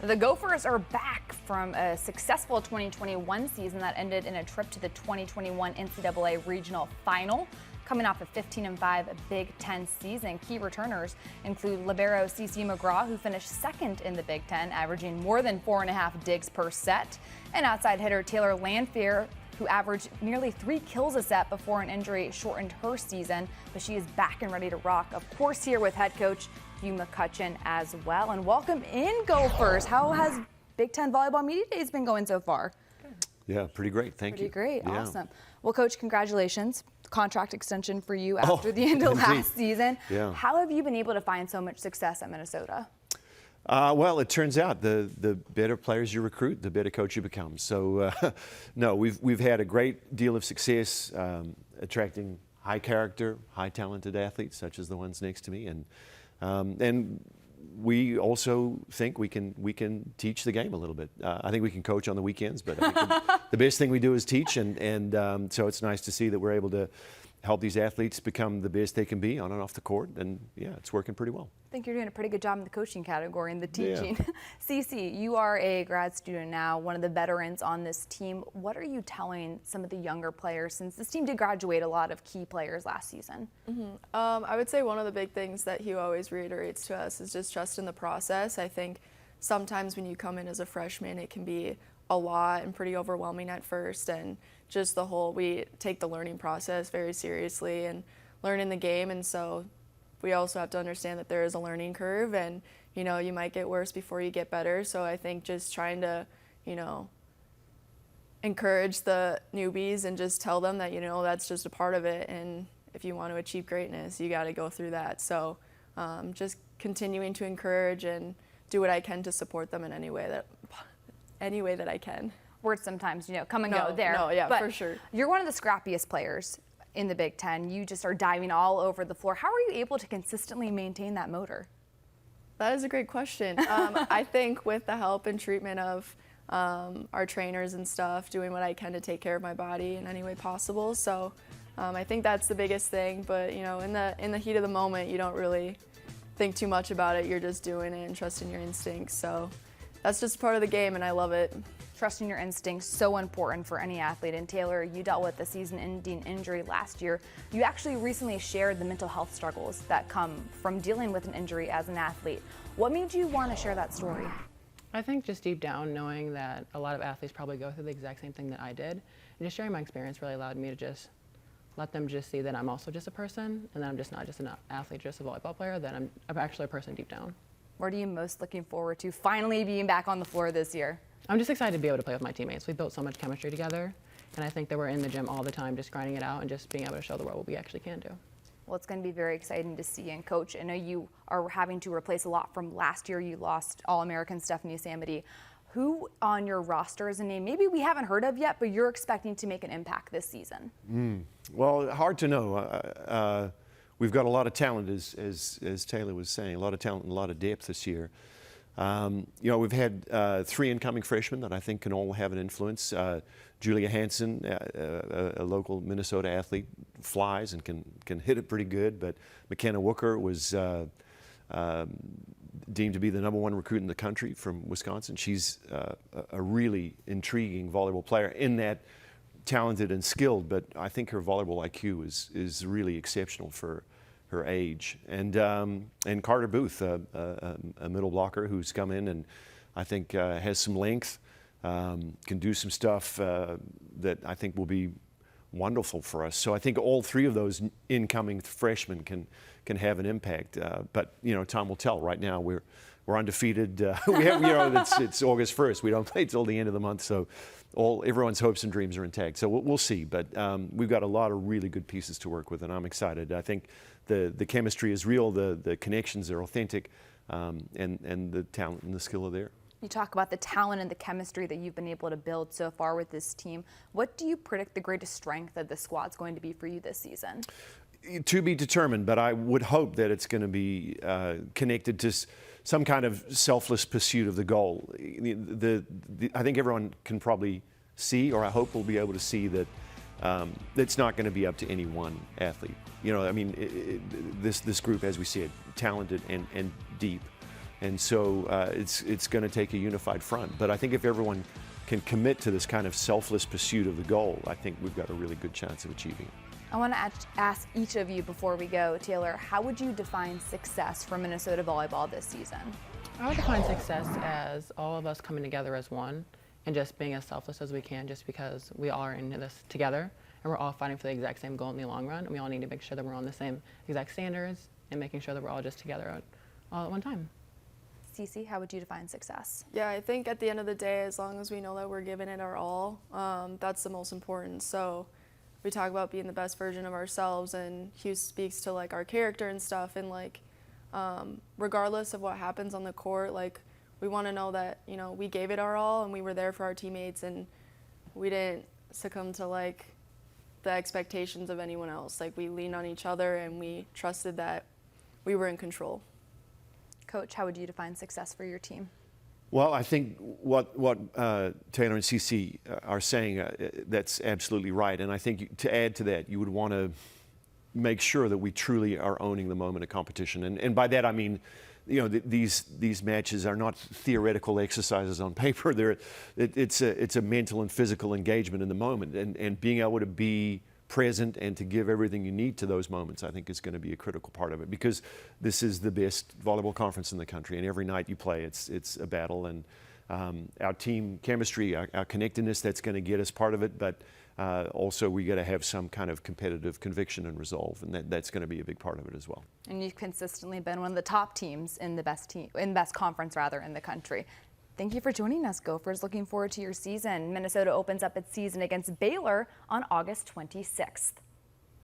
The Gophers are back from a successful 2021 season that ended in a trip to the 2021 NCAA Regional Final. Coming off a 15-5 Big Ten season, key returners include libero CeCe McGraw, who finished second in the Big Ten, averaging more than 4.5 digs per set, and outside hitter Taylor Landfair, who averaged nearly 3 kills a set before an injury shortened her season, but she is back and ready to rock. Of course, here with head coach Hugh McCutcheon as well. And welcome in, Gophers. How has Big Ten Volleyball Media Days been going so far? Yeah, pretty great. Thank you. Pretty great. Yeah. Awesome. Well, Coach, congratulations. Contract extension for you after the end of last season. Yeah. How have you been able to find so much success at Minnesota? Well, it turns out the better players you recruit, the better coach you become. So, no, we've had a great deal of success attracting high character, high talented athletes such as the ones next to me, and we also think we can teach the game a little bit. I think we can coach on the weekends, but I think the best thing we do is teach, and so it's nice to see that we're able to help these athletes become the best they can be on and off the court, and yeah, it's working pretty well. I think you're doing a pretty good job in the coaching category and the teaching. Yeah. CeCe, you are a grad student now, one of the veterans on this team. What are you telling some of the younger players, since this team did graduate a lot of key players last season? I would say one of the big things that Hugh always reiterates to us is just trust in the process. I think sometimes when you come in as a freshman, it can be a lot and pretty overwhelming at first, and just we take the learning process very seriously and learn in the game, and so we also have to understand that there is a learning curve, and you might get worse before you get better. So I think just trying to encourage the newbies and just tell them that that's just a part of it, and if you want to achieve greatness, you got to go through that. So just continuing to encourage and do what I can to support them in any way that I can. Words sometimes, come and go there. No, yeah, but for sure. You're one of the scrappiest players in the Big Ten. You just are diving all over the floor. How are you able to consistently maintain that motor? That is a great question. I think with the help and treatment of our trainers and stuff, doing what I can to take care of my body in any way possible. So I think that's the biggest thing. But in the heat of the moment, you don't really think too much about it. You're just doing it and trusting your instincts. So that's just part of the game, and I love it. Trusting your instincts, so important for any athlete. And Taylor, you dealt with a season-ending injury last year. You actually recently shared the mental health struggles that come from dealing with an injury as an athlete. What made you want to share that story? I think just deep down, knowing that a lot of athletes probably go through the exact same thing that I did, and just sharing my experience really allowed me to just let them just see that I'm also just a person, and that I'm just not just an athlete, just a volleyball player, that I'm actually a person deep down. What are you most looking forward to finally being back on the floor this year? I'm just excited to be able to play with my teammates. We built so much chemistry together, and I think that we're in the gym all the time just grinding it out and just being able to show the world what we actually can do. Well, it's going to be very exciting to see. And Coach, I know you are having to replace a lot from last year. You lost All-American Stephanie Samity. Who on your roster is a name maybe we haven't heard of yet, but you're expecting to make an impact this season? Well, hard to know. We've got a lot of talent, as Taylor was saying, a lot of talent and a lot of depth this year. We've had 3 incoming freshmen that I think can all have an influence. Julia Hansen, a local Minnesota athlete, flies and can hit it pretty good. But McKenna Wooker was deemed to be the #1 recruit in the country from Wisconsin. She's a really intriguing volleyball player in that talented and skilled, but I think her volleyball IQ is really exceptional for her age. And Carter Booth, a middle blocker who's come in and I think has some length, can do some stuff that I think will be wonderful for us. So I think all 3 of those incoming freshmen can have an impact. But time will tell. Right now we're undefeated. We have it's August 1st. We don't play till the end of the month, so everyone's hopes and dreams are intact. So we'll see. But we've got a lot of really good pieces to work with, and I'm excited. I think the chemistry is real, the connections are authentic, and the talent and the skill are there. You talk about the talent and the chemistry that you've been able to build so far with this team. What do you predict the greatest strength of the squad's going to be for you this season? To be determined, but I would hope that it's going to be connected to some kind of selfless pursuit of the goal. I think everyone can probably see, or I hope we'll be able to see, that it's not going to be up to any one athlete. This group, as we said, talented and deep. And so it's going to take a unified front. But I think if everyone can commit to this kind of selfless pursuit of the goal, I think we've got a really good chance of achieving it. I want to ask each of you before we go, Taylor, how would you define success for Minnesota Volleyball this season? I would define success as all of us coming together as one and just being as selfless as we can, just because we all are in this together and we're all fighting for the exact same goal in the long run, and we all need to make sure that we're on the same exact standards and making sure that we're all just together all at one time. Cece, how would you define success? Yeah, I think at the end of the day, as long as we know that we're giving it our all, that's the most important. So we talk about being the best version of ourselves, and Hugh speaks to like our character and stuff, and like regardless of what happens on the court, like we want to know that, you know, we gave it our all and we were there for our teammates, and we didn't succumb to like the expectations of anyone else. Like we leaned on each other and we trusted that we were in control. Coach, how would you define success for your team? Well, I think what Taylor and Cece are saying, that's absolutely right. And I think to add to that, you would want to make sure that we truly are owning the moment of competition. And by that I mean, you know, these matches are not theoretical exercises on paper. It's a mental and physical engagement in the moment, and being able to be present and to give everything you need to those moments, I think, is going to be a critical part of it, because this is the best volleyball conference in the country, and every night you play, it's a battle. And our team chemistry, our connectedness, that's going to get us part of it, but also we got to have some kind of competitive conviction and resolve, and that's going to be a big part of it as well. And you've consistently been one of the top teams in the best conference in the country. Thank you for joining us, Gophers. Looking forward to your season. Minnesota opens up its season against Baylor on August 26th.